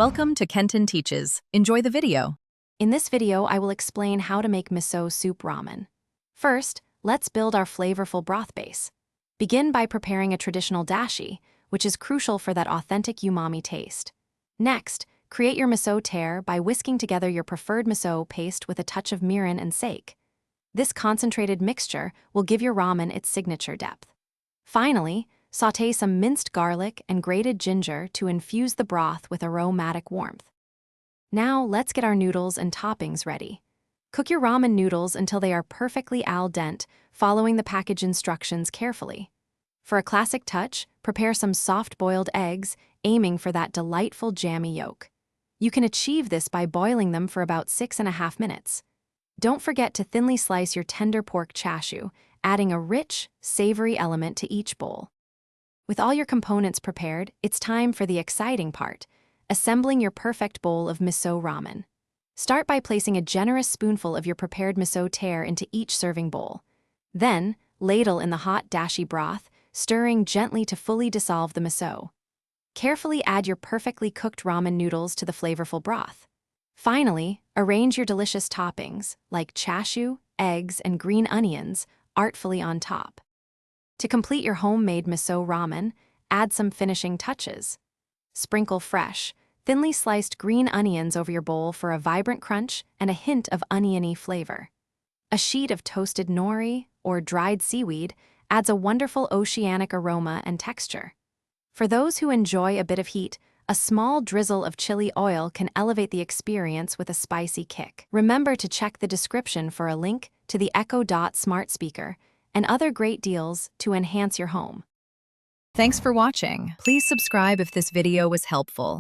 Welcome to Kenton Teaches. Enjoy the video. In this video, I will explain how to make miso soup ramen. First, let's build our flavorful broth base. Begin by preparing a traditional dashi, which is crucial for that authentic umami taste. Next, create your miso tear by whisking together your preferred miso paste with a touch of mirin and sake. This concentrated mixture will give your ramen its signature depth. Finally, sauté some minced garlic and grated ginger to infuse the broth with aromatic warmth. Now, let's get our noodles and toppings ready. Cook your ramen noodles until they are perfectly al dente, following the package instructions carefully. For a classic touch, prepare some soft-boiled eggs, aiming for that delightful jammy yolk. You can achieve this by boiling them for about 6.5 minutes. Don't forget to thinly slice your tender pork chashu, adding a rich, savory element to each bowl. With all your components prepared, it's time for the exciting part, assembling your perfect bowl of miso ramen. Start by placing a generous spoonful of your prepared miso tear into each serving bowl. Then, ladle in the hot dashi broth, stirring gently to fully dissolve the miso. Carefully add your perfectly cooked ramen noodles to the flavorful broth. Finally, arrange your delicious toppings, like chashu, eggs, and green onions, artfully on top. To complete your homemade miso ramen, add some finishing touches. Sprinkle fresh, thinly sliced green onions over your bowl for a vibrant crunch and a hint of oniony flavor. A sheet of toasted nori, or dried seaweed, adds a wonderful oceanic aroma and texture. For those who enjoy a bit of heat, a small drizzle of chili oil can elevate the experience with a spicy kick. Remember to check the description for a link to the Echo Dot smart speaker and other great deals to enhance your home. Thanks for watching. Please subscribe if this video was helpful.